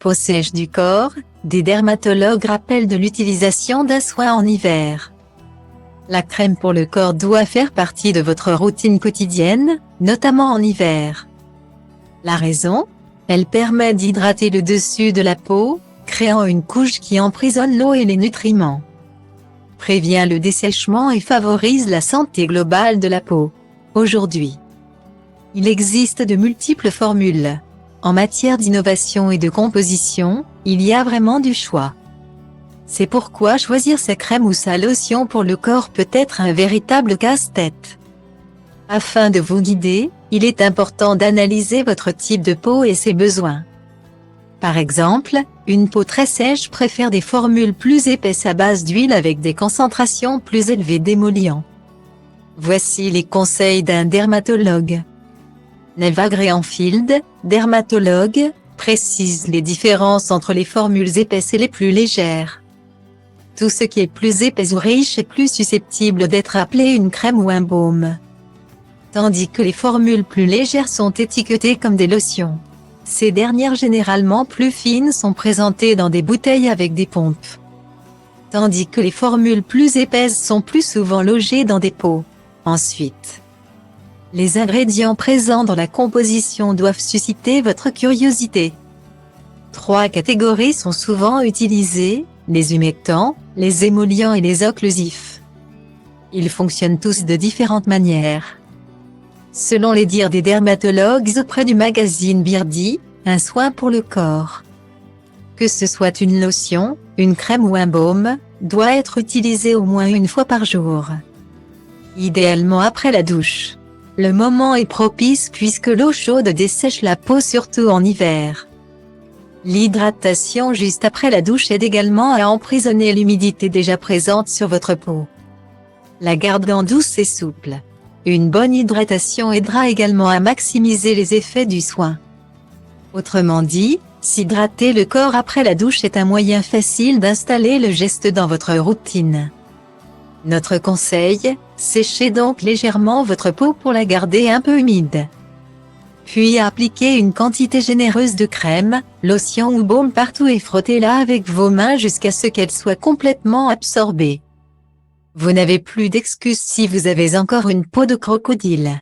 Peau sèche du corps, des dermatologues rappellent de l'utilisation d'un soin en hiver. La crème pour le corps doit faire partie de votre routine quotidienne, notamment en hiver. La raison? Elle permet d'hydrater le dessus de la peau, créant une couche qui emprisonne l'eau et les nutriments. Prévient le dessèchement et favorise la santé globale de la peau. Aujourd'hui, il existe de multiples formules. En matière d'innovation et de composition, il y a vraiment du choix. C'est pourquoi choisir sa crème ou sa lotion pour le corps peut être un véritable casse-tête. Afin de vous guider, il est important d'analyser votre type de peau et ses besoins. Par exemple, une peau très sèche préfère des formules plus épaisses à base d'huile avec des concentrations plus élevées d'émollients. Voici les conseils d'un dermatologue. Neva Greenfield, dermatologue, précise les différences entre les formules épaisses et les plus légères. Tout ce qui est plus épais ou riche est plus susceptible d'être appelé une crème ou un baume. Tandis que les formules plus légères sont étiquetées comme des lotions. Ces dernières généralement plus fines sont présentées dans des bouteilles avec des pompes. Tandis que les formules plus épaisses sont plus souvent logées dans des pots. Ensuite, les ingrédients présents dans la composition doivent susciter votre curiosité. 3 catégories sont souvent utilisées, les humectants, les émollients et les occlusifs. Ils fonctionnent tous de différentes manières. Selon les dires des dermatologues auprès du magazine Beardy, un soin pour le corps, que ce soit une lotion, une crème ou un baume, doit être utilisé au moins une fois par jour. Idéalement après la douche. Le moment est propice puisque l'eau chaude dessèche la peau surtout en hiver. L'hydratation juste après la douche aide également à emprisonner l'humidité déjà présente sur votre peau, la gardant douce et souple. Une bonne hydratation aidera également à maximiser les effets du soin. Autrement dit, s'hydrater le corps après la douche est un moyen facile d'installer le geste dans votre routine. Notre conseil, séchez donc légèrement votre peau pour la garder un peu humide. Puis appliquez une quantité généreuse de crème, lotion ou baume partout et frottez-la avec vos mains jusqu'à ce qu'elle soit complètement absorbée. Vous n'avez plus d'excuses si vous avez encore une peau de crocodile.